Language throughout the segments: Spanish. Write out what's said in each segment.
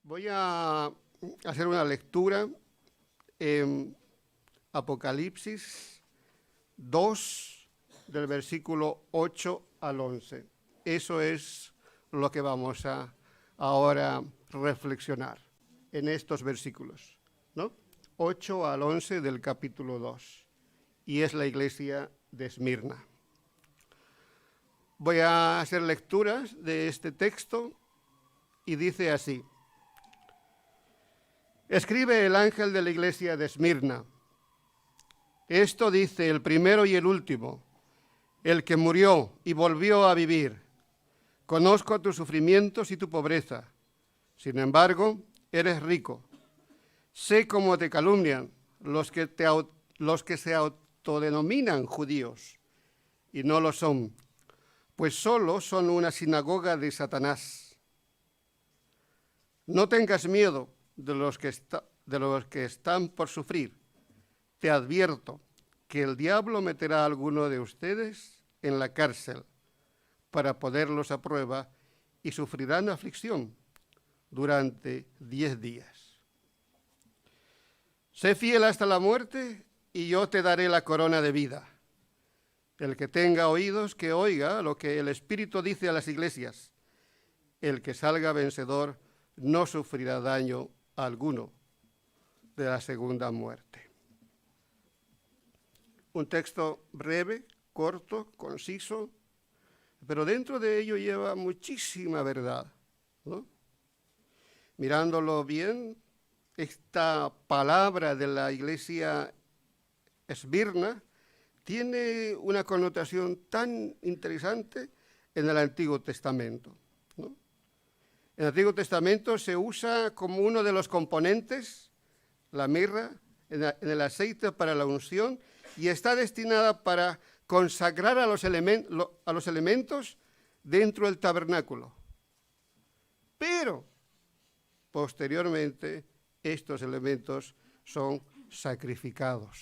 Voy a hacer una lectura en Apocalipsis 2, del versículo 8 al 11. Eso es lo que vamos a ahora reflexionar en estos versículos, ¿no? 8 al 11 del capítulo 2. Y es la iglesia de Esmirna. Voy a hacer lecturas de este texto y dice así: Escribe el ángel de la iglesia de Esmirna. Esto dice el primero y el último, el que murió y volvió a vivir. Conozco tus sufrimientos y tu pobreza. Sin embargo, eres rico. Sé cómo te calumnian los que se autodenominan judíos y no lo son, pues solo son una sinagoga de Satanás. No tengas miedo de los que están por sufrir. Te advierto que el diablo meterá a alguno de ustedes en la cárcel para ponerlos a prueba y sufrirán aflicción durante 10 días. Sé fiel hasta la muerte y yo te daré la corona de vida. El que tenga oídos, que oiga lo que el Espíritu dice a las iglesias. El que salga vencedor no sufrirá daño alguno de la segunda muerte. Un texto breve, corto, conciso, pero dentro de ello lleva muchísima verdad, ¿no? Mirándolo bien, esta palabra de la iglesia Esmirna tiene una connotación tan interesante en el Antiguo Testamento, ¿no? En el Antiguo Testamento se usa como uno de los componentes, la mirra, en el aceite para la unción, y está destinada para consagrar a los elementos dentro del tabernáculo. Pero, posteriormente, estos elementos son sacrificados.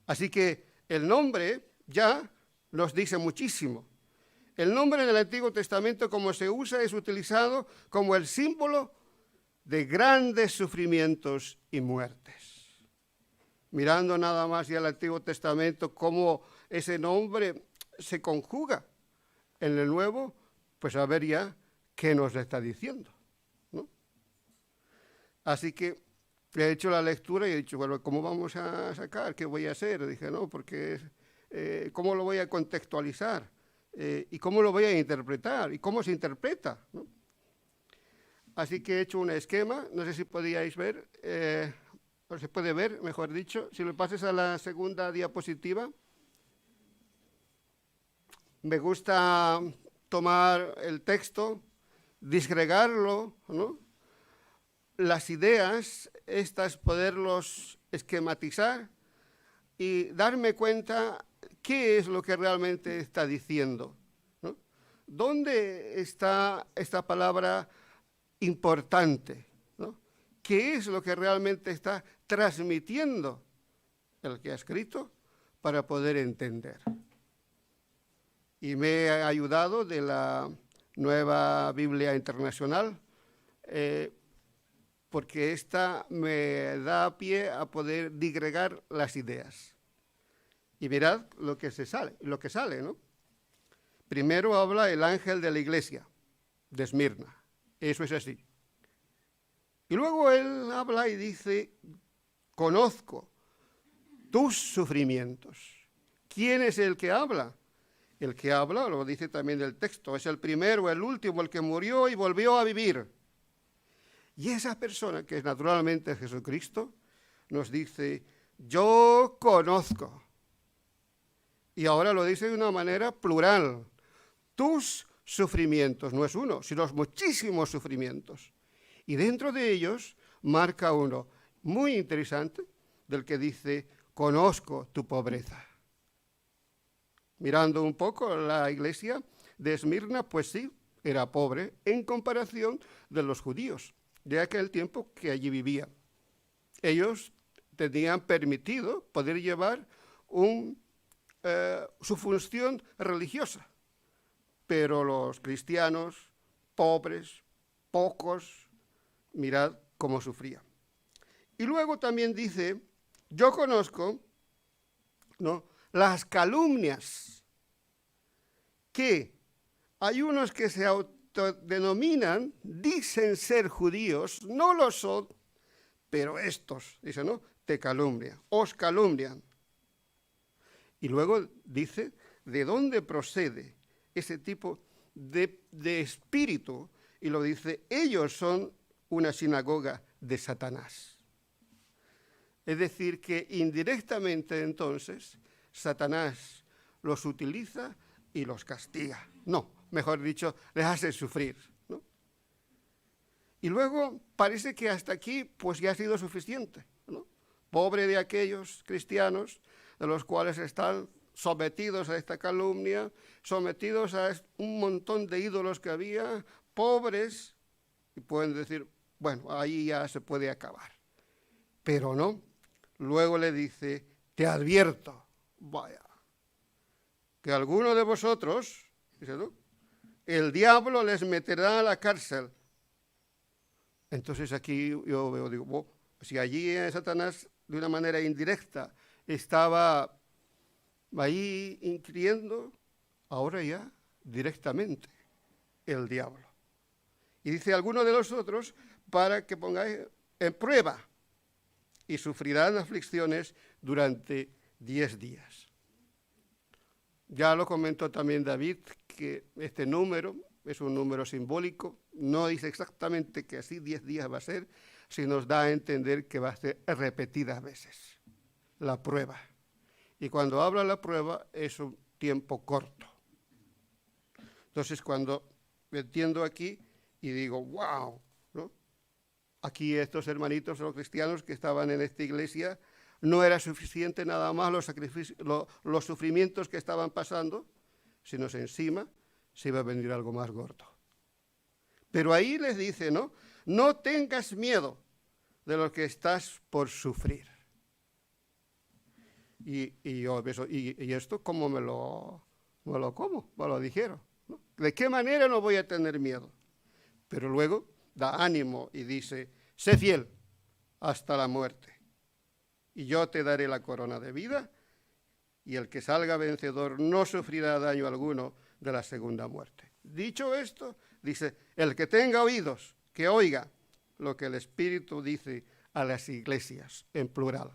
Así que el nombre ya nos dice muchísimo. El nombre en el Antiguo Testamento, como se usa, es utilizado como el símbolo de grandes sufrimientos y muertes. Mirando nada más ya el Antiguo Testamento, cómo ese nombre se conjuga en el Nuevo, pues a ver ya qué nos está diciendo, ¿no? Así que he hecho la lectura y he dicho, bueno, ¿cómo vamos a sacar? ¿Qué voy a hacer? Dije, no, porque ¿cómo lo voy a contextualizar? ¿Y cómo lo voy a interpretar? ¿Y cómo se interpreta, ¿no? Así que he hecho un esquema, no sé si podíais ver, o se puede ver, mejor dicho, si lo pases a la segunda diapositiva. Me gusta tomar el texto, disgregarlo, ¿no? Las ideas, estas poderlos esquematizar y darme cuenta qué es lo que realmente está diciendo, ¿no? ¿Dónde está esta palabra importante, ¿no? ¿Qué es lo que realmente está transmitiendo el que ha escrito para poder entender? Y me ha ayudado de la Nueva Biblia Internacional, porque esta me da pie a poder digregar las ideas. Y mirad lo que sale, ¿no? Primero habla el ángel de la iglesia de Esmirna. Eso es así. Y luego él habla y dice, conozco tus sufrimientos. ¿Quién es el que habla? El que habla, lo dice también el texto, es el primero, el último, el que murió y volvió a vivir. Y esa persona, que es naturalmente Jesucristo, nos dice, yo conozco. Y ahora lo dice de una manera plural. Tus sufrimientos, no es uno, sino muchísimos sufrimientos. Y dentro de ellos marca uno muy interesante, del que dice, conozco tu pobreza. Mirando un poco la iglesia de Esmirna, pues sí, era pobre en comparación de los judíos de aquel tiempo que allí vivían. Ellos tenían permitido poder llevar su función religiosa, pero los cristianos pobres, pocos, mirad cómo sufría. Y luego también dice, yo conozco, ¿no?, las calumnias, que hay unos que se autodenominan, dicen ser judíos, no lo son, pero estos, dice, ¿no?, te calumnian, os calumnian. Y luego dice, ¿de dónde procede ese tipo de espíritu? Y lo dice, ellos son una sinagoga de Satanás. Es decir, que indirectamente entonces Satanás los utiliza y los castiga. No, mejor dicho, les hace sufrir, ¿no? Y luego parece que hasta aquí pues ya ha sido suficiente, ¿no? Pobre de aquellos cristianos de los cuales están sometidos a esta calumnia, sometidos a un montón de ídolos que había, pobres, y pueden decir, bueno, ahí ya se puede acabar. Pero no, luego le dice, te advierto, vaya, que alguno de vosotros, dice, ¿no?, el diablo les meterá a la cárcel. Entonces aquí yo veo, digo, oh, si allí Satanás de una manera indirecta estaba ahí inquiriendo, ahora ya directamente el diablo. Y dice, alguno de los otros, para que pongáis en prueba, y sufrirán aflicciones durante 10 días. Ya lo comentó también David, que este número es un número simbólico, no dice exactamente que así 10 días va a ser, sino nos da a entender que va a ser repetidas veces la prueba. Y cuando habla la prueba es un tiempo corto. Entonces cuando entiendo aquí y digo, wow, ¿no?, aquí estos hermanitos, los cristianos que estaban en esta iglesia, no era suficiente nada más los sacrificios, los sufrimientos que estaban pasando, sino que encima se iba a venir algo más gordo. Pero ahí les dice, ¿no?, no tengas miedo de lo que estás por sufrir. Y esto, ¿cómo me lo dijeron, ¿no? ¿De qué manera no voy a tener miedo? Pero luego da ánimo y dice, sé fiel hasta la muerte, y yo te daré la corona de vida, y el que salga vencedor no sufrirá daño alguno de la segunda muerte. Dicho esto, dice, el que tenga oídos, que oiga lo que el Espíritu dice a las iglesias, en plural.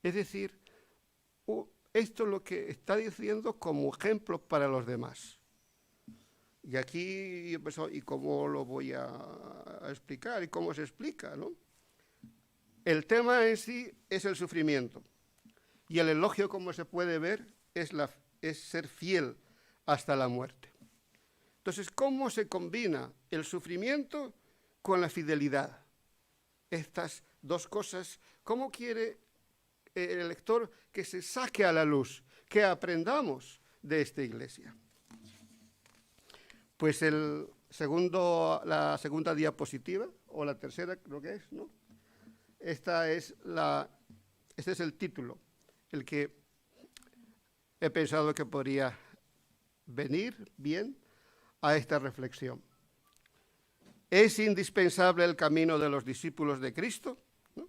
Es decir, esto es lo que está diciendo como ejemplo para los demás. Y aquí empezó, ¿y cómo lo voy a explicar? ¿Y cómo se explica, no? El tema en sí es el sufrimiento. Y el elogio, como se puede ver, es ser fiel hasta la muerte. Entonces, ¿cómo se combina el sufrimiento con la fidelidad? Estas dos cosas, ¿cómo quiere el lector que se saque a la luz, que aprendamos de esta iglesia? Pues la segunda diapositiva, o la tercera creo que es, ¿no? Este es el título, el que he pensado que podría venir bien a esta reflexión. ¿Es indispensable el camino de los discípulos de Cristo, ¿no?,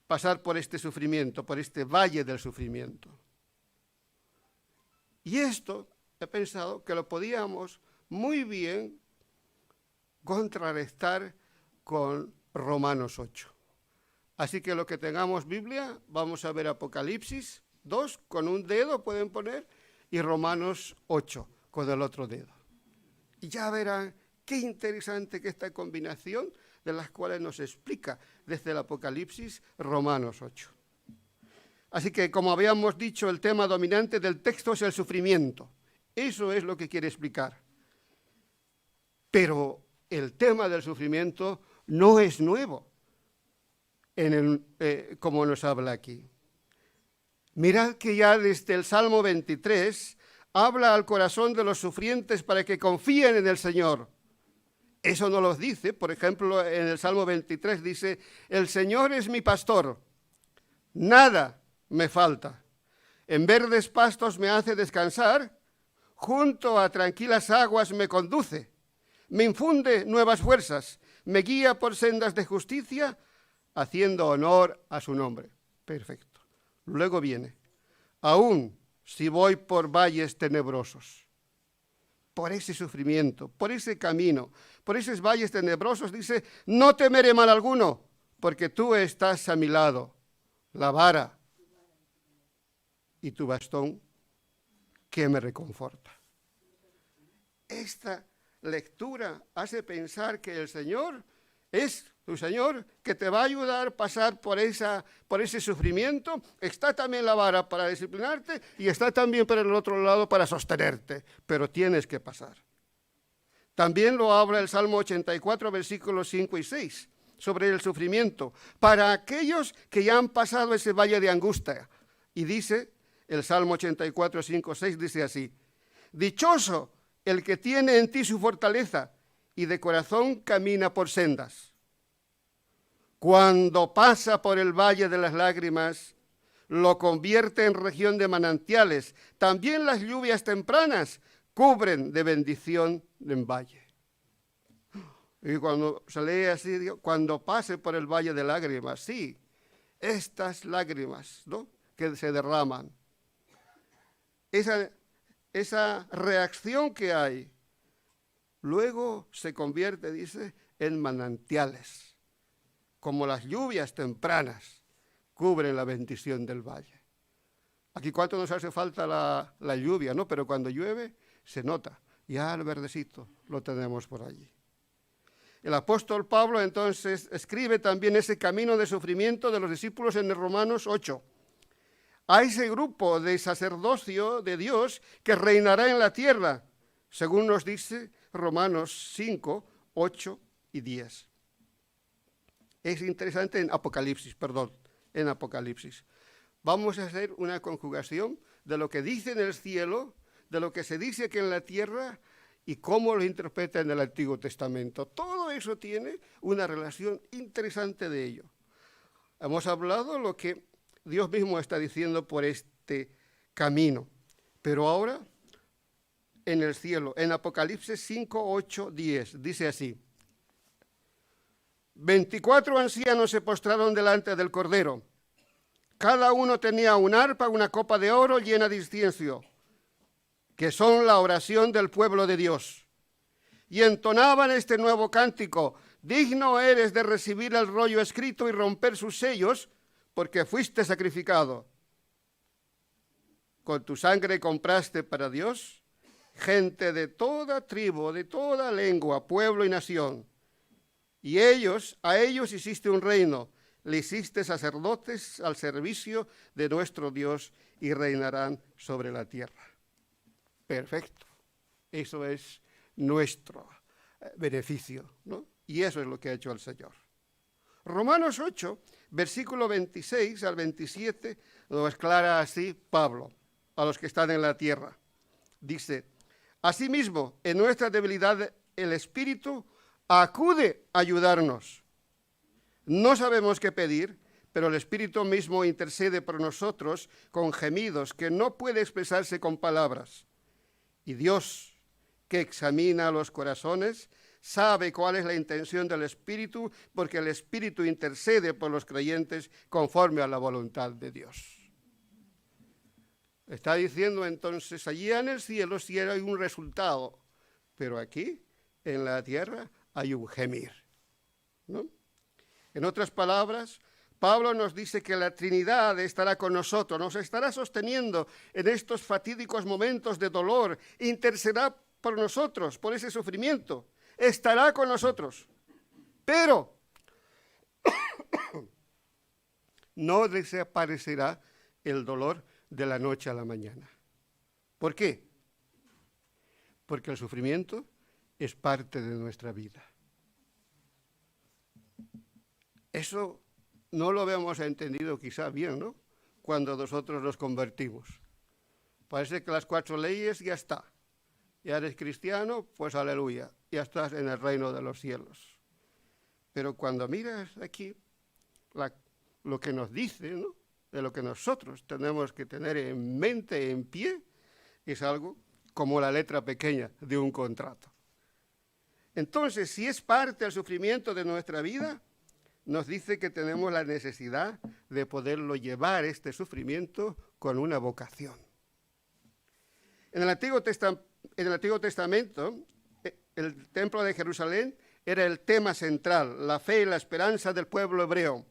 pasar por este sufrimiento, por este valle del sufrimiento? Y esto he pensado que lo podíamos muy bien contrarrestar con Romanos 8. Así que los que tengamos Biblia, vamos a ver Apocalipsis 2, con un dedo pueden poner, y Romanos 8, con el otro dedo. Y ya verán qué interesante que esta combinación de las cuales nos explica desde el Apocalipsis Romanos 8. Así que, como habíamos dicho, el tema dominante del texto es el sufrimiento. Eso es lo que quiere explicar. Pero el tema del sufrimiento no es nuevo, como nos habla aquí. Mirad que ya desde el Salmo 23 habla al corazón de los sufrientes para que confíen en el Señor. Eso no los dice, por ejemplo, en el Salmo 23 dice, el Señor es mi pastor, nada me falta. En verdes pastos me hace descansar, junto a tranquilas aguas me conduce. me infunde nuevas fuerzas, me guía por sendas de justicia, haciendo honor a su nombre. Perfecto. Luego viene, aún si voy por valles tenebrosos, por ese sufrimiento, por ese camino, por esos valles tenebrosos, dice, no temeré mal alguno, porque tú estás a mi lado, la vara y tu bastón que me reconforta. Esta lectura hace pensar que el Señor es tu Señor, que te va a ayudar a pasar por ese sufrimiento. Está también la vara para disciplinarte y está también por el otro lado para sostenerte, pero tienes que pasar. También lo habla el Salmo 84, versículos 5 y 6, sobre el sufrimiento, para aquellos que ya han pasado ese valle de angustia. Y dice, el Salmo 84, 5, 6, dice así, dichoso el que tiene en ti su fortaleza y de corazón camina por sendas. Cuando pasa por el valle de las lágrimas, lo convierte en región de manantiales. También las lluvias tempranas cubren de bendición en valle. Y cuando se lee así, digo, cuando pase por el valle de lágrimas, sí, estas lágrimas, ¿no?, que se derraman. Esa reacción que hay, luego se convierte, dice, en manantiales. Como las lluvias tempranas cubren la bendición del valle. Aquí cuánto nos hace falta la lluvia, ¿no? Pero cuando llueve se nota. Ya el verdecito lo tenemos por allí. El apóstol Pablo entonces escribe también ese camino de sufrimiento de los discípulos en Romanos 8. A ese grupo de sacerdocio de Dios que reinará en la tierra, según nos dice Romanos 5, 8 y 10. Es interesante en Apocalipsis. Vamos a hacer una conjugación de lo que dice en el cielo, de lo que se dice aquí en la tierra y cómo lo interpreta en el Antiguo Testamento. Todo eso tiene una relación interesante de ello. Hemos hablado lo que Dios mismo está diciendo por este camino, pero ahora en el cielo, en Apocalipsis 5, 8, 10, dice así. 24 ancianos se postraron delante del Cordero. Cada uno tenía un arpa, una copa de oro llena de incienso, que son la oración del pueblo de Dios. Y entonaban este nuevo cántico: digno eres de recibir el rollo escrito y romper sus sellos, porque fuiste sacrificado. Con tu sangre compraste para Dios gente de toda tribu, de toda lengua, pueblo y nación. Y a ellos hiciste un reino, le hiciste sacerdotes al servicio de nuestro Dios y reinarán sobre la tierra. Perfecto. Eso es nuestro beneficio, ¿no? Y eso es lo que ha hecho el Señor. Romanos 8, versículo 26 al 27, lo aclara así Pablo a los que están en la tierra. Dice, asimismo, en nuestra debilidad el Espíritu acude a ayudarnos. No sabemos qué pedir, pero el Espíritu mismo intercede por nosotros con gemidos que no puede expresarse con palabras. Y Dios, que examina los corazones, sabe cuál es la intención del Espíritu, porque el Espíritu intercede por los creyentes conforme a la voluntad de Dios. Está diciendo entonces, allí en el cielo sí hay un resultado, pero aquí, en la tierra, hay un gemir, ¿no? En otras palabras, Pablo nos dice que la Trinidad estará con nosotros, nos estará sosteniendo en estos fatídicos momentos de dolor, intercederá por nosotros, por ese sufrimiento, estará con nosotros, pero no desaparecerá el dolor de la noche a la mañana. ¿Por qué? Porque el sufrimiento es parte de nuestra vida. Eso no lo habíamos entendido quizá bien, ¿no? Cuando nosotros nos convertimos. Parece que las 4 leyes ya está. Ya eres cristiano, pues aleluya, ya estás en el reino de los cielos. Pero cuando miras aquí lo que nos dice, ¿no?, de lo que nosotros tenemos que tener en mente, en pie, es algo como la letra pequeña de un contrato. Entonces, si es parte del sufrimiento de nuestra vida, nos dice que tenemos la necesidad de poderlo llevar, este sufrimiento, con una vocación. En el Antiguo Testamento, el templo de Jerusalén era el tema central, la fe y la esperanza del pueblo hebreo.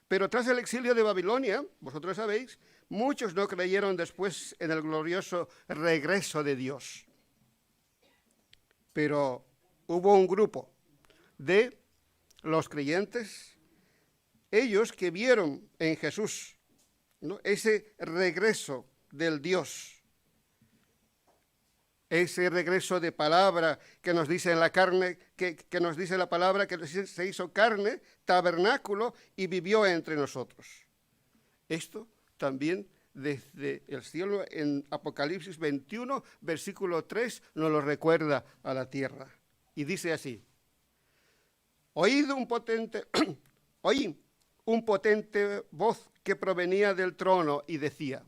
Pero tras el exilio de Babilonia, vosotros sabéis, muchos no creyeron después en el glorioso regreso de Dios. Pero hubo un grupo de los creyentes, ellos que vieron en Jesús, ¿no?, ese regreso del Dios, ese regreso de palabra que nos dice en la carne, que nos dice la palabra que se hizo carne, tabernáculo y vivió entre nosotros. Esto también desde el cielo en Apocalipsis 21, versículo 3, nos lo recuerda a la tierra. Y dice así: oí un potente voz que provenía del trono y decía: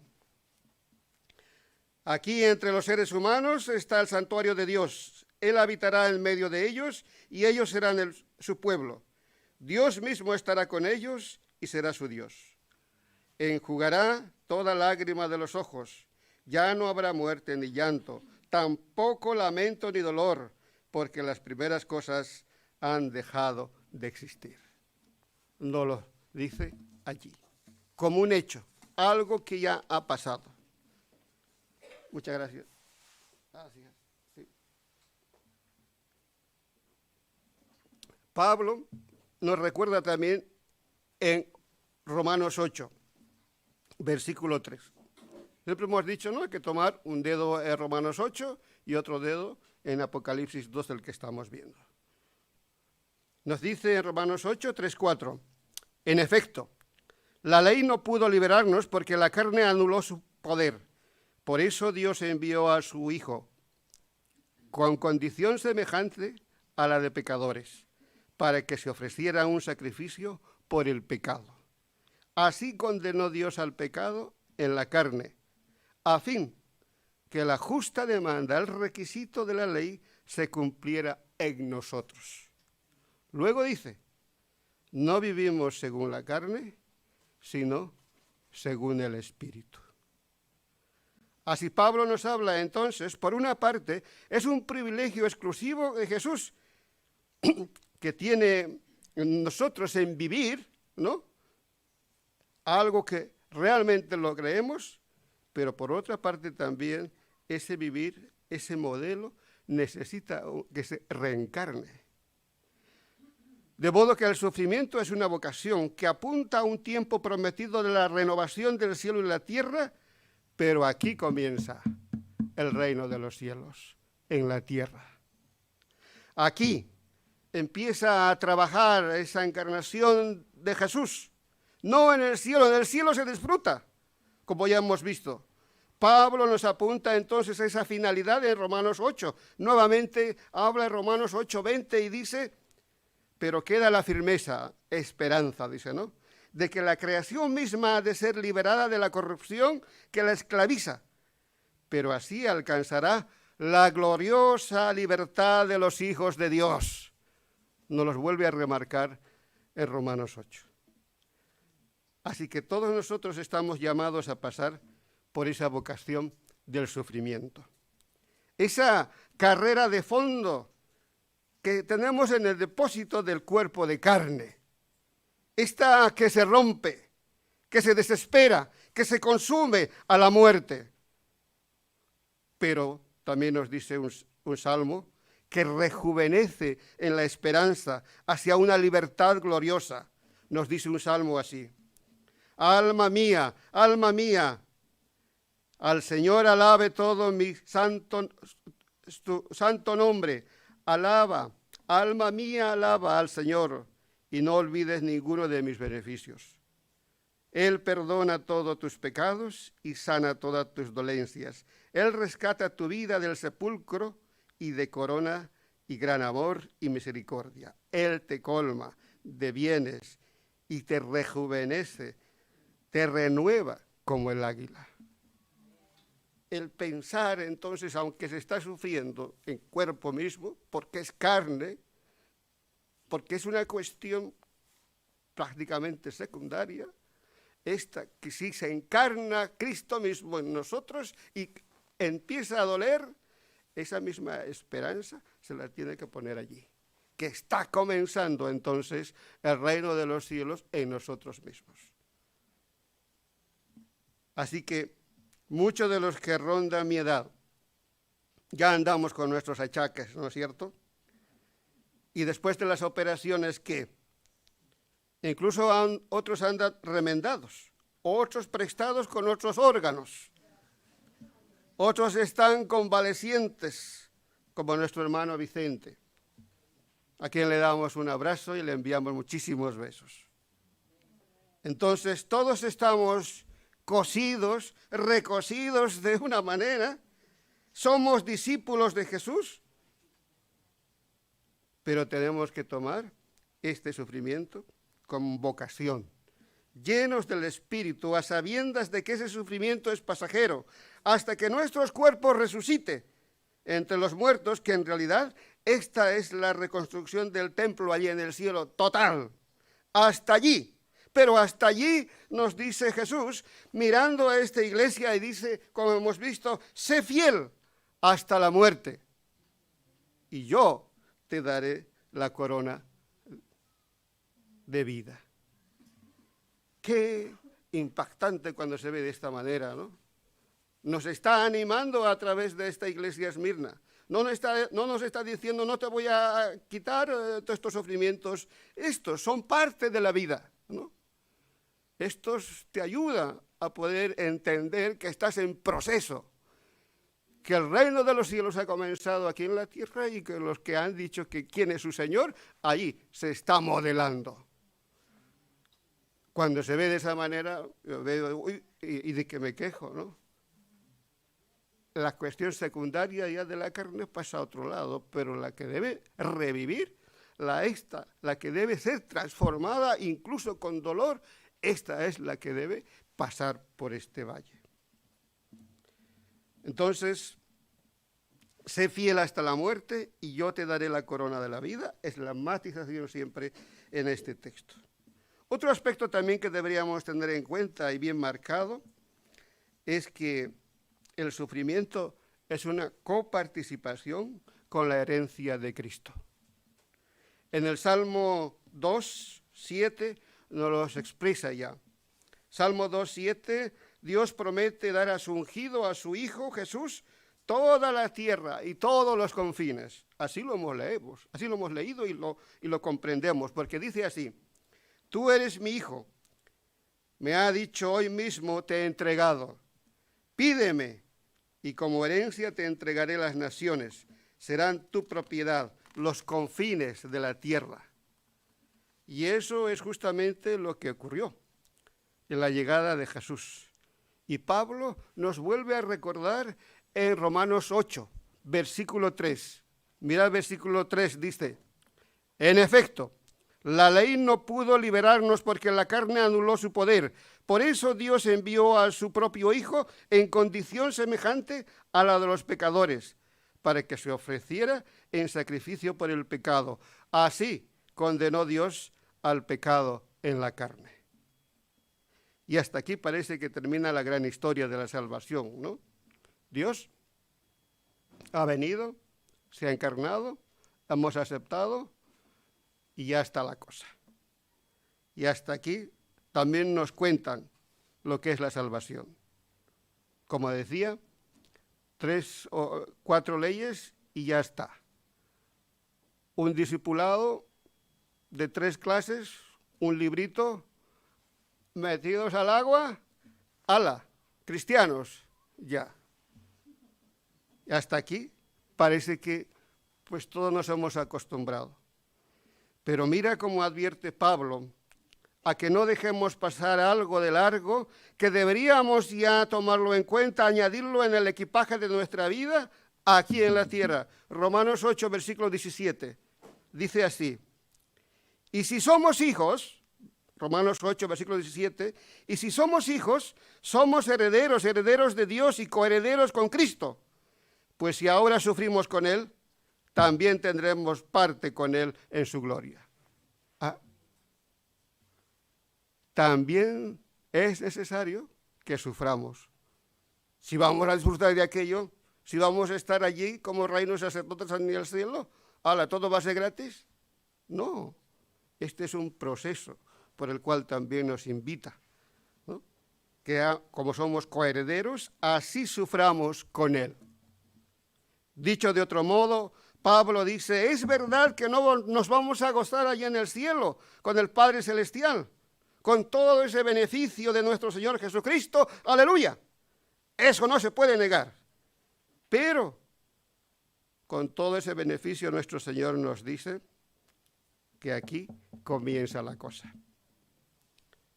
aquí entre los seres humanos está el santuario de Dios. Él habitará en medio de ellos y ellos serán su pueblo. Dios mismo estará con ellos y será su Dios. Enjugará toda lágrima de los ojos. Ya no habrá muerte ni llanto, tampoco lamento ni dolor, porque las primeras cosas han dejado de existir. No lo dice allí, como un hecho, algo que ya ha pasado. Muchas gracias. Sí. Pablo nos recuerda también en Romanos 8, versículo 3. Siempre hemos dicho, ¿no?, hay que tomar un dedo en Romanos 8 y otro dedo en Apocalipsis 2, el que estamos viendo. Nos dice en Romanos 8, 3, 4, en efecto, la ley no pudo liberarnos porque la carne anuló su poder. Por eso Dios envió a su Hijo, con condición semejante a la de pecadores, para que se ofreciera un sacrificio por el pecado. Así condenó Dios al pecado en la carne, a fin que la justa demanda, el requisito de la ley, se cumpliera en nosotros. Luego dice, no vivimos según la carne, sino según el Espíritu. Así Pablo nos habla entonces, por una parte, es un privilegio exclusivo de Jesús que tiene nosotros en vivir, ¿no?, algo que realmente lo creemos, pero por otra parte también ese vivir, ese modelo, necesita que se reencarne. De modo que el sufrimiento es una vocación que apunta a un tiempo prometido de la renovación del cielo y la tierra, pero aquí comienza el reino de los cielos, en la tierra. Aquí empieza a trabajar esa encarnación de Jesús. No en el cielo se disfruta, como ya hemos visto. Pablo nos apunta entonces a esa finalidad en Romanos 8. Nuevamente habla en Romanos 8:20 y dice, pero queda la firmeza, esperanza, dice, ¿no?, de que la creación misma ha de ser liberada de la corrupción que la esclaviza, pero así alcanzará la gloriosa libertad de los hijos de Dios. Nos los vuelve a remarcar en Romanos 8. Así que todos nosotros estamos llamados a pasar por esa vocación del sufrimiento. Esa carrera de fondo que tenemos en el depósito del cuerpo de carne. Esta que se rompe, que se desespera, que se consume a la muerte. Pero también nos dice un salmo que rejuvenece en la esperanza hacia una libertad gloriosa. Nos dice un salmo así: alma mía, al Señor alabe todo mi tu santo nombre. Alaba, alma mía, alaba al Señor y no olvides ninguno de mis beneficios. Él perdona todos tus pecados y sana todas tus dolencias. Él rescata tu vida del sepulcro y de corona y gran amor y misericordia. Él te colma de bienes y te rejuvenece, te renueva como el águila. el pensar entonces, aunque se está sufriendo en cuerpo mismo, porque es carne, porque es una cuestión prácticamente secundaria, esta que si se encarna Cristo mismo en nosotros y empieza a doler, esa misma esperanza se la tiene que poner allí, que está comenzando entonces el reino de los cielos en nosotros mismos. Así que muchos de los que rondan mi edad ya andamos con nuestros achaques, ¿no es cierto? Y después de las operaciones, ¿qué? Incluso otros andan remendados, otros prestados con otros órganos, otros están convalecientes, como nuestro hermano Vicente, a quien le damos un abrazo y le enviamos muchísimos besos. Entonces, todos estamos cosidos, recosidos de una manera, somos discípulos de Jesús, pero tenemos que tomar este sufrimiento con vocación, llenos del Espíritu, a sabiendas de que ese sufrimiento es pasajero, hasta que nuestros cuerpos resucite entre los muertos, que en realidad esta es la reconstrucción del templo allí en el cielo total, hasta allí. Pero hasta allí nos dice Jesús, mirando a esta iglesia y dice, como hemos visto, sé fiel hasta la muerte y yo te daré la corona de vida. Qué impactante cuando se ve de esta manera, ¿no? Nos está animando a través de esta iglesia Esmirna. No nos está diciendo, no te voy a quitar todos estos sufrimientos. Estos son parte de la vida, ¿no? Estos te ayudan a poder entender que estás en proceso, que el reino de los cielos ha comenzado aquí en la tierra y que los que han dicho que quién es su Señor, allí se está modelando. Cuando se ve de esa manera, yo veo, uy, y de que me quejo, ¿no? La cuestión secundaria ya de la carne pasa a otro lado, pero la que debe revivir, la que debe ser transformada incluso con dolor, esta es la que debe pasar por este valle. Entonces, sé fiel hasta la muerte y yo te daré la corona de la vida, es la matización siempre en este texto. Otro aspecto también que deberíamos tener en cuenta y bien marcado es que el sufrimiento es una coparticipación con la herencia de Cristo. En el Salmo 2:7 nos los expresa ya. Salmo 2:7, Dios promete dar a su ungido, a su Hijo Jesús, toda la tierra y todos los confines. Así lo hemos leído y lo comprendemos, porque dice así, tú eres mi Hijo, me ha dicho hoy mismo te he entregado, pídeme y como herencia te entregaré las naciones, serán tu propiedad, los confines de la tierra. Y eso es justamente lo que ocurrió en la llegada de Jesús. Y Pablo nos vuelve a recordar en Romanos 8, versículo 3. Mira el versículo 3, dice, en efecto, la ley no pudo liberarnos porque la carne anuló su poder. Por eso Dios envió a su propio Hijo en condición semejante a la de los pecadores, para que se ofreciera en sacrificio por el pecado. Así condenó Dios al pecado en la carne. Y hasta aquí parece que termina la gran historia de la salvación, ¿no? Dios ha venido, se ha encarnado, hemos aceptado y ya está la cosa. Y hasta aquí también nos cuentan lo que es la salvación. Como decía, 3 o 4 leyes y ya está. Un discipulado de 3 clases, un librito, metidos al agua, ¡hala! Cristianos, ya. Y hasta aquí parece que pues todos nos hemos acostumbrado. Pero mira cómo advierte Pablo a que no dejemos pasar algo de largo, que deberíamos ya tomarlo en cuenta, añadirlo en el equipaje de nuestra vida aquí en la tierra. Romanos 8, versículo 17, dice así, y si somos hijos, Romanos 8, versículo 17, y si somos hijos, somos herederos, herederos de Dios y coherederos con Cristo. Pues si ahora sufrimos con Él, también tendremos parte con Él en su gloria. También es necesario que suframos. Si vamos a disfrutar de aquello, si vamos a estar allí como reinos sacerdotes en el cielo, ¿ala, todo va a ser gratis? No, este es un proceso por el cual también nos invita, ¿no? Que como somos coherederos, así suframos con Él. Dicho de otro modo, Pablo dice, es verdad que no nos vamos a gozar allí en el cielo con el Padre Celestial, con todo ese beneficio de nuestro Señor Jesucristo, aleluya. Eso no se puede negar. Pero con todo ese beneficio nuestro Señor nos dice que aquí comienza la cosa.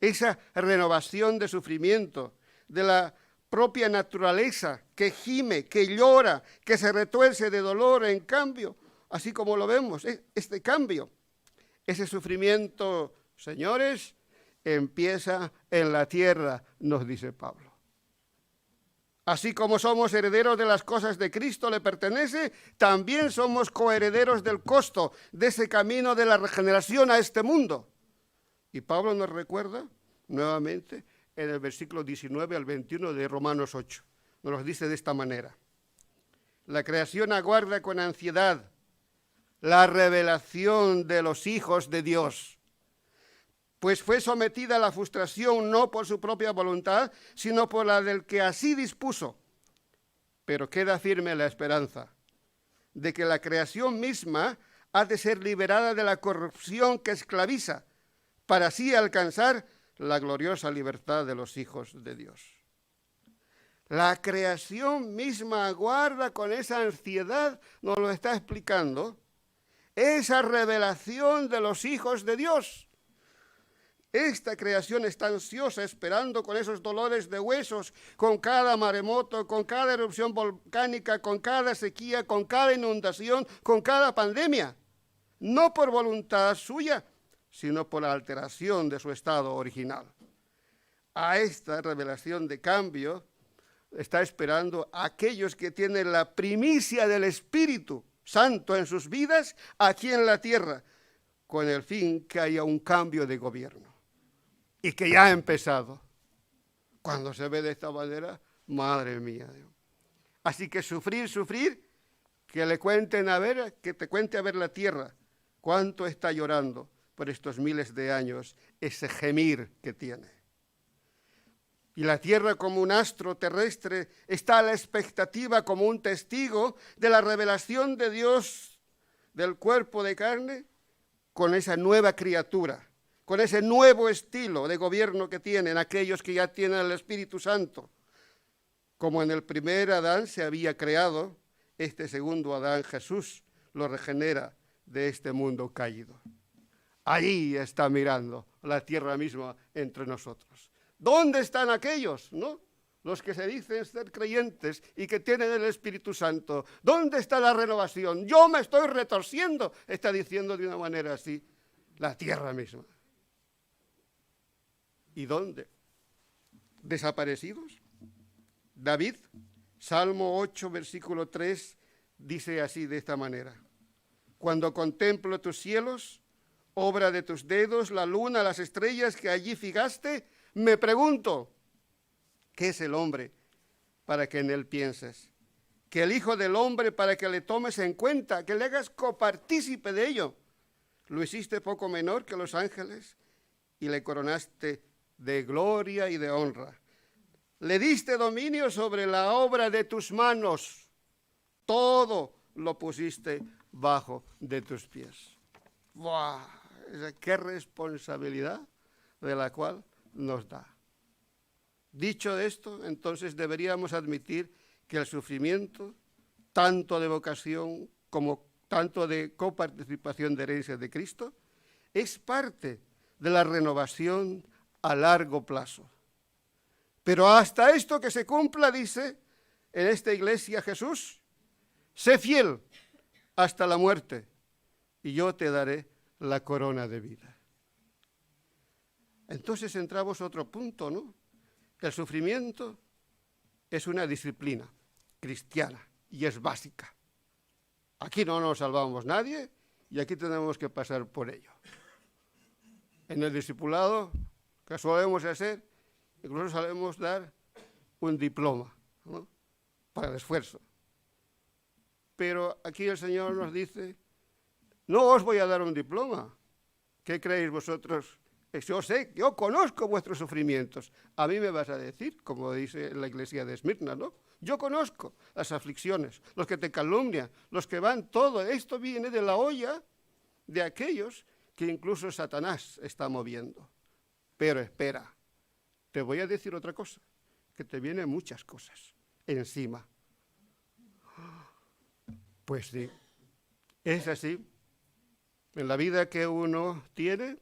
Esa renovación de sufrimiento, de la propia naturaleza que gime, que llora, que se retuerce de dolor, en cambio, así como lo vemos, este cambio, ese sufrimiento, señores, empieza en la tierra, nos dice Pablo. Así como somos herederos de las cosas de Cristo le pertenece, también somos coherederos del costo de ese camino de la regeneración a este mundo. Y Pablo nos recuerda nuevamente en el versículo 19 al 21 de Romanos 8. Nos lo dice de esta manera. La creación aguarda con ansiedad la revelación de los hijos de Dios, pues fue sometida a la frustración no por su propia voluntad, sino por la del que así dispuso. Pero queda firme la esperanza de que la creación misma ha de ser liberada de la corrupción que esclaviza, para así alcanzar la gloriosa libertad de los hijos de Dios. La creación misma aguarda con esa ansiedad, nos lo está explicando, esa revelación de los hijos de Dios. Esta creación está ansiosa, esperando con esos dolores de huesos, con cada maremoto, con cada erupción volcánica, con cada sequía, con cada inundación, con cada pandemia. No por voluntad suya, sino por la alteración de su estado original. A esta revelación de cambio está esperando a aquellos que tienen la primicia del Espíritu Santo en sus vidas aquí en la tierra, con el fin que haya un cambio de gobierno. Y que ya ha empezado. Cuando se ve de esta manera, madre mía. Así que sufrir, que le cuenten a ver, que te cuente a ver la tierra, cuánto está llorando por estos miles de años, ese gemir que tiene. Y la tierra como un astro terrestre está a la expectativa como un testigo de la revelación de Dios del cuerpo de carne con esa nueva criatura, con ese nuevo estilo de gobierno que tienen aquellos que ya tienen el Espíritu Santo. Como en el primer Adán se había creado, este segundo Adán, Jesús, lo regenera de este mundo caído. Ahí está mirando la tierra misma entre nosotros. ¿Dónde están aquellos, no? Los que se dicen ser creyentes y que tienen el Espíritu Santo. ¿Dónde está la renovación? Yo me estoy retorciendo, está diciendo de una manera así, la tierra misma. ¿Y dónde? ¿Desaparecidos? David, Salmo 8, versículo 3, dice así de esta manera. Cuando contemplo tus cielos, obra de tus dedos, la luna, las estrellas que allí fijaste, me pregunto, ¿qué es el hombre para que en él pienses? ¿Que el Hijo del Hombre para que le tomes en cuenta, que le hagas copartícipe de ello? Lo hiciste poco menor que los ángeles y le coronaste de gloria y de honra. Le diste dominio sobre la obra de tus manos. Todo lo pusiste bajo de tus pies. ¡Buah! ¡Qué responsabilidad de la cual nos da! Dicho esto, entonces deberíamos admitir que el sufrimiento, tanto de vocación como tanto de coparticipación de herencia de Cristo, es parte de la renovación a largo plazo. Pero hasta esto que se cumpla, dice en esta iglesia Jesús, sé fiel hasta la muerte y yo te daré la corona de vida. Entonces entramos a otro punto, ¿no? El sufrimiento es una disciplina cristiana y es básica. Aquí no nos salvamos nadie y aquí tenemos que pasar por ello. En el discipulado que solemos hacer, incluso solemos dar un diploma, ¿no?, para el esfuerzo. Pero aquí el Señor nos dice, no os voy a dar un diploma. ¿Qué creéis vosotros? Yo sé, yo conozco vuestros sufrimientos. A mí me vas a decir, como dice la iglesia de Esmirna, ¿no? Yo conozco las aflicciones, los que te calumnian, los que van, todo. Esto viene de la olla de aquellos que incluso Satanás está moviendo. Pero espera, te voy a decir otra cosa, que te vienen muchas cosas encima. Pues sí, es así. En la vida que uno tiene,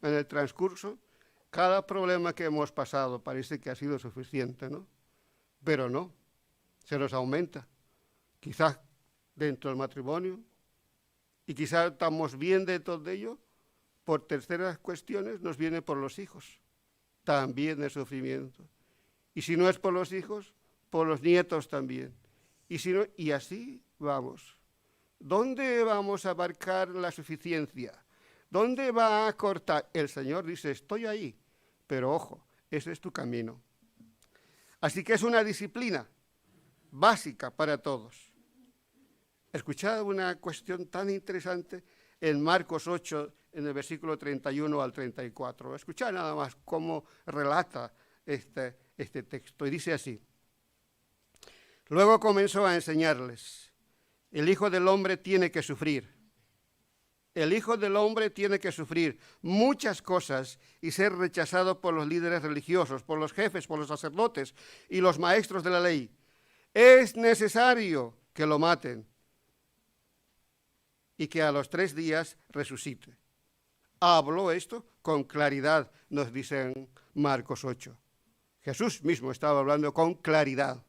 en el transcurso, cada problema que hemos pasado parece que ha sido suficiente, ¿no? Pero no, se nos aumenta. Quizás dentro del matrimonio, y quizás estamos bien dentro de ello, por terceras cuestiones nos viene por los hijos, también el sufrimiento. Y si no es por los hijos, por los nietos también. Y, si no, y así vamos. ¿Dónde vamos a abarcar la suficiencia? ¿Dónde va a cortar? El Señor dice, estoy ahí, pero ojo, ese es tu camino. Así que es una disciplina básica para todos. Escuchad una cuestión tan interesante en Marcos 8, en el versículo 31 al 34. Escuchad nada más cómo relata este texto. Y dice así, luego comenzó a enseñarles, el Hijo del Hombre tiene que sufrir. El Hijo del Hombre tiene que sufrir muchas cosas y ser rechazado por los líderes religiosos, por los jefes, por los sacerdotes y los maestros de la ley. Es necesario que lo maten y que a los 3 días resucite. Habló esto con claridad, nos dice en Marcos 8. Jesús mismo estaba hablando con claridad.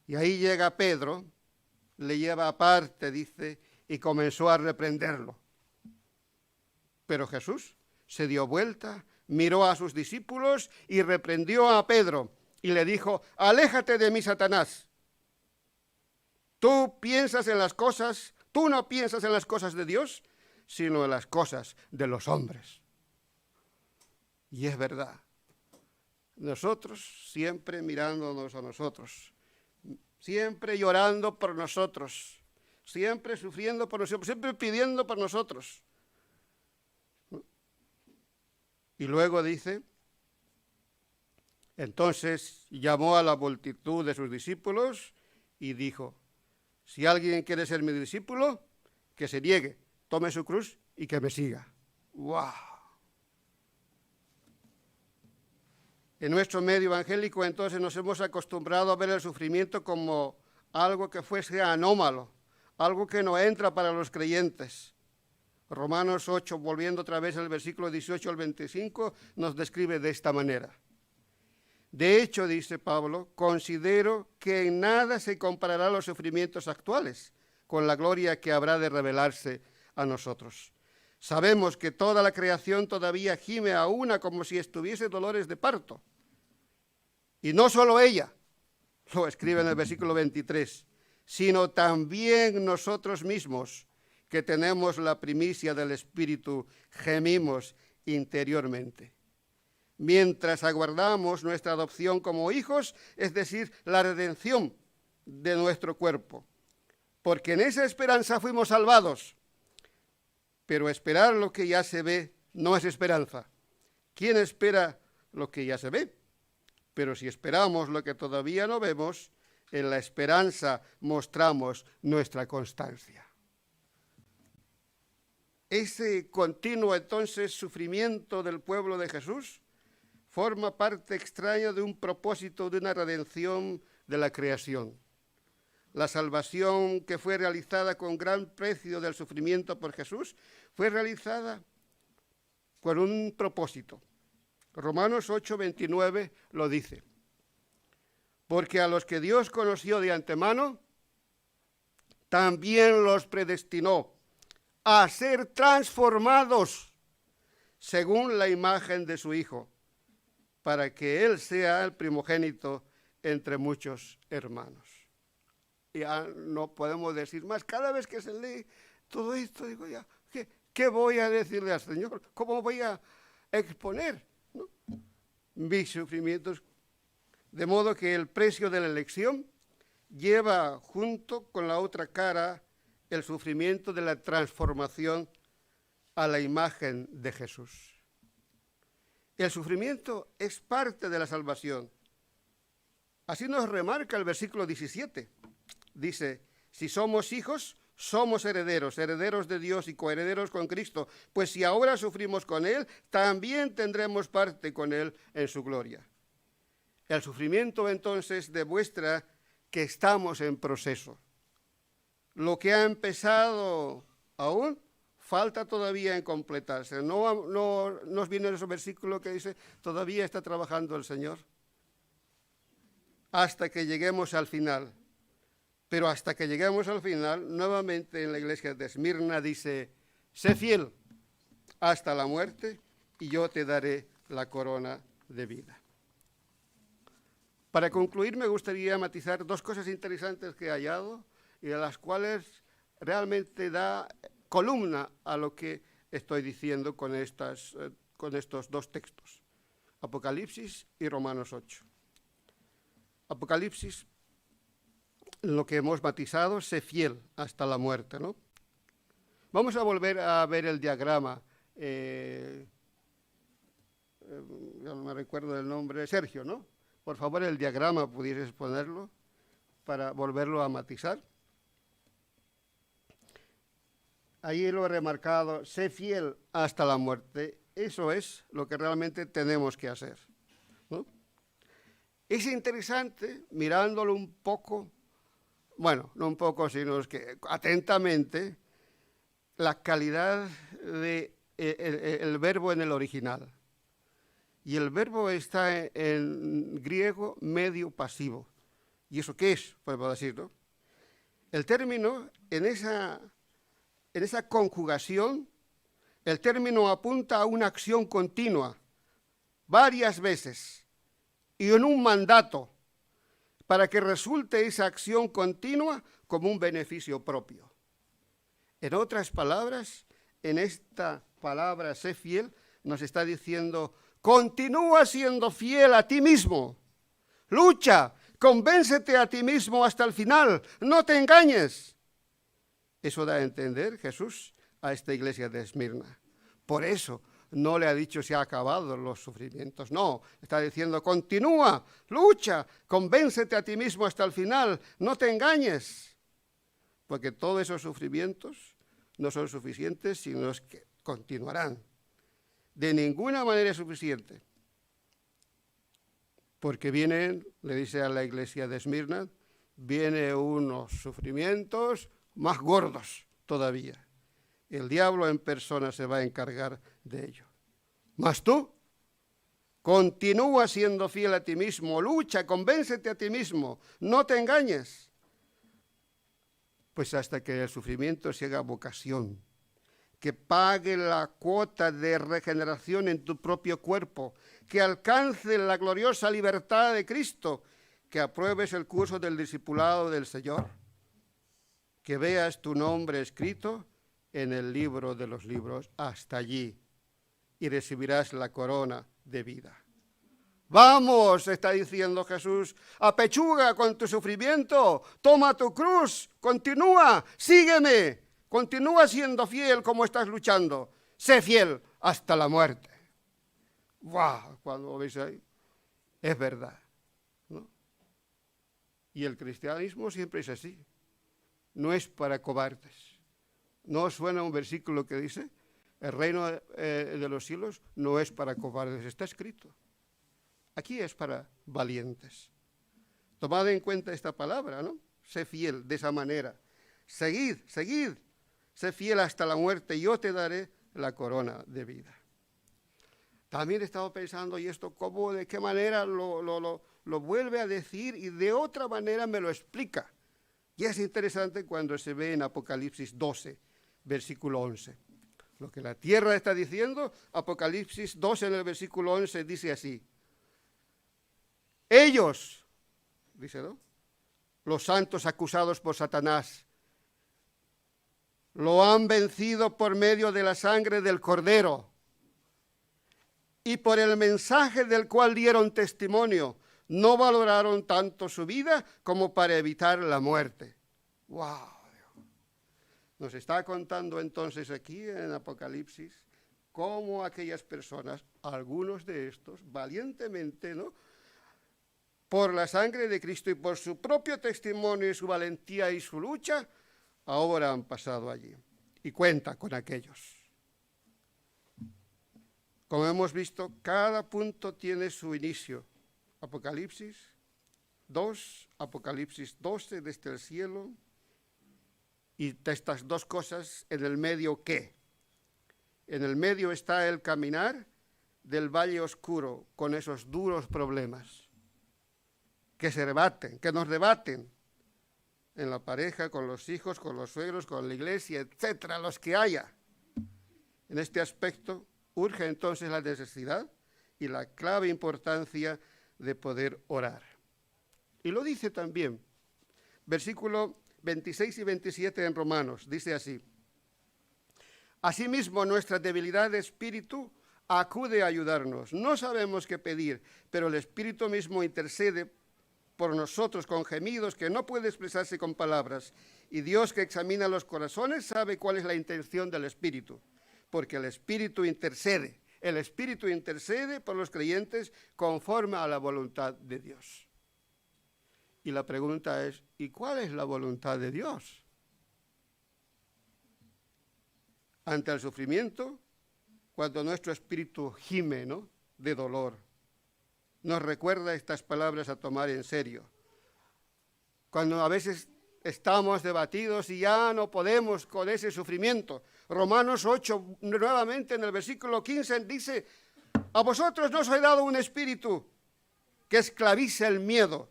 Y ahí llega Pedro, le lleva aparte, dice, y comenzó a reprenderlo. Pero Jesús se dio vuelta, miró a sus discípulos y reprendió a Pedro y le dijo, aléjate de mí, Satanás. Tú no piensas en las cosas de Dios, sino en las cosas de los hombres. Y es verdad. Nosotros siempre mirándonos a nosotros, siempre llorando por nosotros, siempre sufriendo por nosotros, siempre pidiendo por nosotros. Y luego dice, entonces llamó a la multitud de sus discípulos y dijo, si alguien quiere ser mi discípulo, que se niegue, tome su cruz y que me siga. ¡Wow! En nuestro medio evangélico entonces nos hemos acostumbrado a ver el sufrimiento como algo que fuese anómalo, algo que no entra para los creyentes. Romanos 8, volviendo otra vez al versículo 18 al 25, nos describe de esta manera. De hecho, dice Pablo, considero que en nada se comparará los sufrimientos actuales con la gloria que habrá de revelarse a nosotros. Sabemos que toda la creación todavía gime a una como si estuviese dolores de parto. Y no solo ella, lo escribe en el versículo 23, sino también nosotros mismos, que tenemos la primicia del Espíritu, gemimos interiormente. Mientras aguardamos nuestra adopción como hijos, es decir, la redención de nuestro cuerpo. Porque en esa esperanza fuimos salvados. Pero esperar lo que ya se ve no es esperanza. ¿Quién espera lo que ya se ve? Pero si esperamos lo que todavía no vemos, en la esperanza mostramos nuestra constancia. Ese continuo entonces sufrimiento del pueblo de Jesús forma parte extraña de un propósito de una redención de la creación. La salvación que fue realizada con gran precio del sufrimiento por Jesús fue realizada con un propósito. Romanos 8:29 lo dice. Porque a los que Dios conoció de antemano, también los predestinó a ser transformados según la imagen de su Hijo, para que Él sea el primogénito entre muchos hermanos. Ya no podemos decir más. Cada vez que se lee todo esto, digo ya, ¿qué voy a decirle al Señor? ¿Cómo voy a exponer, ¿no?, mis sufrimientos? De modo que el precio de la elección lleva junto con la otra cara el sufrimiento de la transformación a la imagen de Jesús. El sufrimiento es parte de la salvación. Así nos remarca el versículo 17. Dice, si somos hijos, somos herederos, herederos de Dios y coherederos con Cristo, pues si ahora sufrimos con Él, también tendremos parte con Él en su gloria. El sufrimiento entonces demuestra que estamos en proceso. Lo que ha empezado aún falta todavía en completarse. No nos viene ese versículo que dice, todavía está trabajando el Señor, hasta que lleguemos al final. Pero hasta que lleguemos al final, nuevamente en la iglesia de Esmirna dice, sé fiel hasta la muerte y yo te daré la corona de vida. Para concluir, me gustaría matizar dos cosas interesantes que he hallado y de las cuales realmente da columna a lo que estoy diciendo con estos dos textos, Apocalipsis y Romanos 8. Apocalipsis, lo que hemos matizado, sé fiel hasta la muerte, ¿no? Vamos a volver a ver el diagrama. Ya no me recuerdo el nombre, Sergio, ¿no? Por favor, el diagrama, pudieses ponerlo para volverlo a matizar. Ahí lo he remarcado, sé fiel hasta la muerte. Eso es lo que realmente tenemos que hacer, ¿no? Es interesante, mirándolo un poco, bueno, no un poco, sino es que atentamente, la calidad del verbo en el original. Y el verbo está en griego medio pasivo. ¿Y eso qué es? Podemos decir, ¿no? El término, en esa conjugación, el término apunta a una acción continua, varias veces, y en un mandato, para que resulte esa acción continua como un beneficio propio. En otras palabras, en esta palabra sé fiel, nos está diciendo, continúa siendo fiel a ti mismo, lucha, convéncete a ti mismo hasta el final, no te engañes. Eso da a entender Jesús a esta iglesia de Esmirna. Por eso no le ha dicho se han acabado los sufrimientos, no, está diciendo continúa, lucha, convéncete a ti mismo hasta el final, no te engañes, porque todos esos sufrimientos no son suficientes, sino que continuarán. De ninguna manera es suficiente, porque vienen, le dice a la iglesia de Esmirna, vienen unos sufrimientos más gordos todavía. El diablo en persona se va a encargar de ello. Mas tú, continúa siendo fiel a ti mismo, lucha, convéncete a ti mismo, no te engañes. Pues hasta que el sufrimiento se haga vocación, que pague la cuota de regeneración en tu propio cuerpo, que alcance la gloriosa libertad de Cristo, que apruebes el curso del discipulado del Señor, que veas tu nombre escrito en el libro de los libros hasta allí y recibirás la corona de vida. Vamos, está diciendo Jesús, apechuga con tu sufrimiento, toma tu cruz, continúa, sígueme, continúa siendo fiel como estás luchando, sé fiel hasta la muerte. ¡Wow! Cuando veis ahí, es verdad, ¿no? Y el cristianismo siempre es así, no es para cobardes. ¿No os suena un versículo que dice, el reino de los cielos no es para cobardes? Está escrito. Aquí es para valientes. Tomad en cuenta esta palabra, ¿no? Sé fiel de esa manera. Seguid, sé fiel hasta la muerte, yo te daré la corona de vida. También he estado pensando, ¿y esto cómo, de qué manera lo vuelve a decir y de otra manera me lo explica? Y es interesante cuando se ve en Apocalipsis 12, versículo 11. Lo que la tierra está diciendo, Apocalipsis 2 en el versículo 11 dice así. Ellos, dice, ¿no?, los santos acusados por Satanás, lo han vencido por medio de la sangre del Cordero y por el mensaje del cual dieron testimonio. No valoraron tanto su vida como para evitar la muerte. ¡Wow! Nos está contando entonces aquí en Apocalipsis cómo aquellas personas, algunos de estos, valientemente, ¿no?, por la sangre de Cristo y por su propio testimonio y su valentía y su lucha, ahora han pasado allí. Y cuenta con aquellos. Como hemos visto, cada punto tiene su inicio. Apocalipsis 2, Apocalipsis 12 desde el cielo, y de estas dos cosas, en el medio, ¿qué? En el medio está el caminar del valle oscuro con esos duros problemas que se debaten, que nos debaten en la pareja, con los hijos, con los suegros, con la iglesia, etcétera, los que haya. En este aspecto urge entonces la necesidad y la clave importancia de poder orar. Y lo dice también, versículo 26 y 27 en Romanos, dice así. Asimismo, nuestra debilidad de espíritu acude a ayudarnos. No sabemos qué pedir, pero el Espíritu mismo intercede por nosotros con gemidos que no puede expresarse con palabras. Y Dios, que examina los corazones, sabe cuál es la intención del Espíritu, porque el Espíritu intercede. El Espíritu intercede por los creyentes conforme a la voluntad de Dios. Y la pregunta es, ¿y cuál es la voluntad de Dios? Ante el sufrimiento, cuando nuestro espíritu gime, ¿no?, de dolor, nos recuerda estas palabras a tomar en serio. Cuando a veces estamos debatidos y ya no podemos con ese sufrimiento. Romanos 8, nuevamente en el versículo 15, dice, a vosotros no os he dado un espíritu que esclavice el miedo,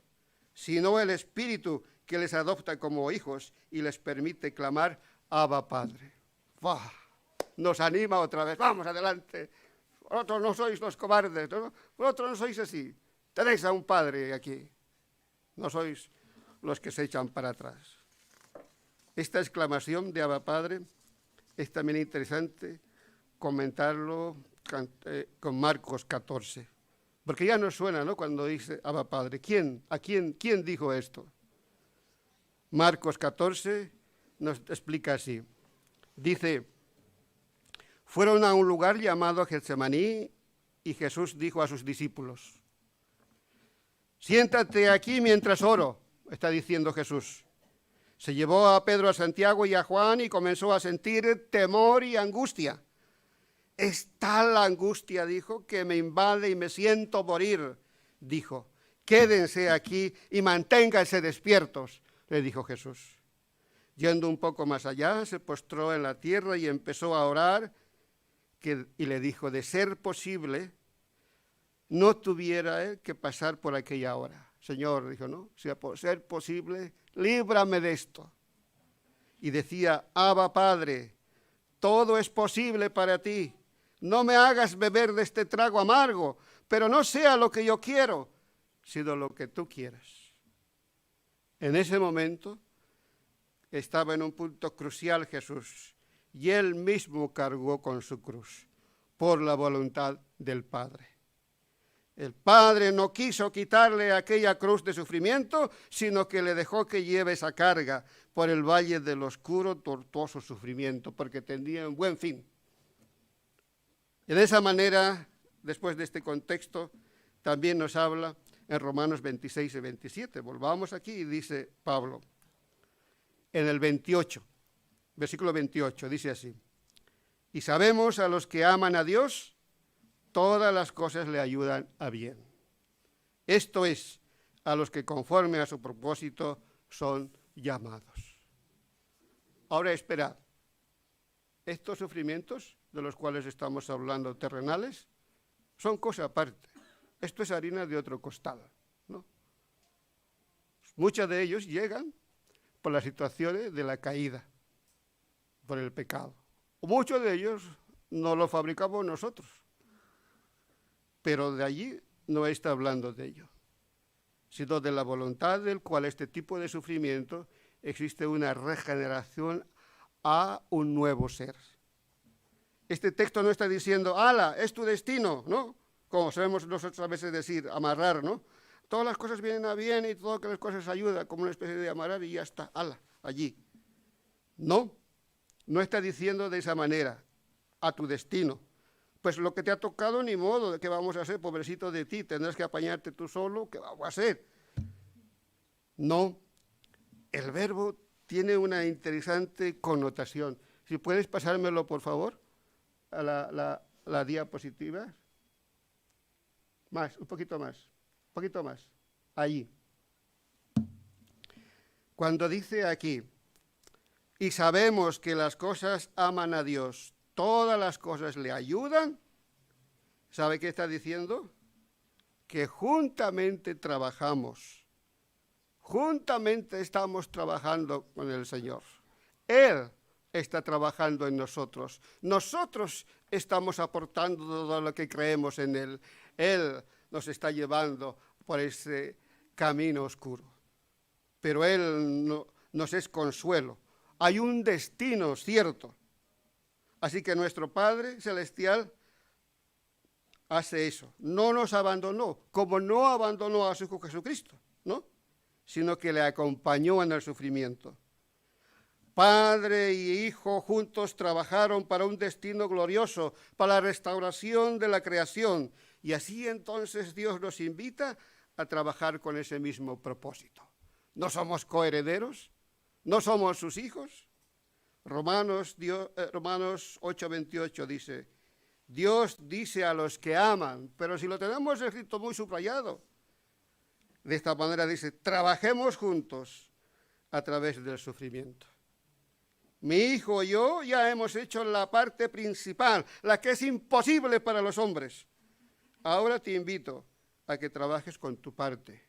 sino el espíritu que les adopta como hijos y les permite clamar, Abba, Padre. ¡Bah! Nos anima otra vez, vamos adelante. Vosotros no sois los cobardes, ¿no? Vosotros no sois así. Tenéis a un Padre aquí. No sois los que se echan para atrás. Esta exclamación de Abba, Padre es también interesante comentarlo con Marcos 14. Porque ya nos suena, ¿no?, cuando dice Abba, Padre. ¿Quién dijo esto? Marcos 14 nos explica así. Dice, fueron a un lugar llamado Getsemaní y Jesús dijo a sus discípulos, siéntate aquí mientras oro, está diciendo Jesús. Se llevó a Pedro, a Santiago y a Juan y comenzó a sentir temor y angustia. Es tal la angustia, dijo, que me invade y me siento morir, dijo. Quédense aquí y manténganse despiertos, le dijo Jesús. Yendo un poco más allá, se postró en la tierra y empezó a orar y le dijo, de ser posible, no tuviera él que pasar por aquella hora. Señor, dijo, no, si a ser posible, líbrame de esto. Y decía, Abba, Padre, todo es posible para ti. No me hagas beber de este trago amargo, pero no sea lo que yo quiero, sino lo que tú quieras. En ese momento estaba en un punto crucial Jesús, y él mismo cargó con su cruz, por la voluntad del Padre. El Padre no quiso quitarle aquella cruz de sufrimiento, sino que le dejó que lleve esa carga por el valle del oscuro, tortuoso sufrimiento, porque tenía un buen fin. Y de esa manera, después de este contexto, también nos habla en Romanos 26 y 27. Volvamos aquí y dice Pablo, en el 28, versículo 28, dice así, y sabemos a los que aman a Dios, todas las cosas le ayudan a bien. Esto es, a los que conforme a su propósito son llamados. Ahora esperad, estos sufrimientos de los cuales estamos hablando terrenales son cosa aparte. Esto es harina de otro costal, ¿no? Muchos de ellos llegan por las situaciones de la caída, por el pecado. Muchos de ellos no los fabricamos nosotros, pero de allí no está hablando de ello, sino de la voluntad del cual este tipo de sufrimiento existe una regeneración a un nuevo ser. Este texto no está diciendo, ¡hala, es tu destino!, ¿no? Como sabemos nosotros a veces decir, amarrar, ¿no? Todas las cosas vienen a bien y todas las cosas ayudan, como una especie de amarrar y ya está, ¡hala, allí! No, no está diciendo de esa manera, a tu destino. Pues lo que te ha tocado, ni modo, ¿qué vamos a hacer? Pobrecito de ti, tendrás que apañarte tú solo, ¿qué vamos a hacer? No, el verbo tiene una interesante connotación. Si puedes pasármelo, por favor, a la diapositiva. Más, un poquito más. Allí. Cuando dice aquí, y sabemos que las cosas aman a Dios, todas las cosas le ayudan, ¿sabe qué está diciendo? Que juntamente trabajamos, juntamente estamos trabajando con el Señor. Él está trabajando en nosotros. Nosotros estamos aportando todo lo que creemos en Él. Él nos está llevando por ese camino oscuro. Pero Él nos es consuelo. Hay un destino cierto. Así que nuestro Padre Celestial hace eso. No nos abandonó, como no abandonó a su Hijo Jesucristo, ¿no? Sino que le acompañó en el sufrimiento. Padre y Hijo juntos trabajaron para un destino glorioso, para la restauración de la creación. Y así entonces Dios nos invita a trabajar con ese mismo propósito. ¿No somos coherederos? ¿No somos sus hijos? Romanos 8:28 dice, Dios dice a los que aman, pero si lo tenemos escrito muy subrayado, de esta manera dice, trabajemos juntos a través del sufrimiento. Mi hijo y yo ya hemos hecho la parte principal, la que es imposible para los hombres. Ahora te invito a que trabajes con tu parte,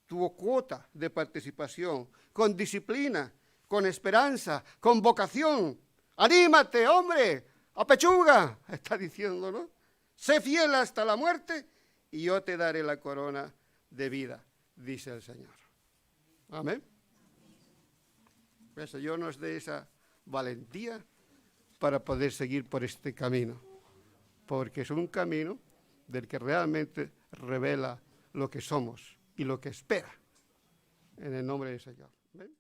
tu cuota de participación, con disciplina, con esperanza, con vocación. ¡Anímate, hombre! ¡Apechuga! Está diciendo, ¿no? Sé fiel hasta la muerte y yo te daré la corona de vida, dice el Señor. Amén. Que el Señor nos dé esa valentía para poder seguir por este camino, porque es un camino del que realmente revela lo que somos y lo que espera en el nombre del Señor. ¿Ven?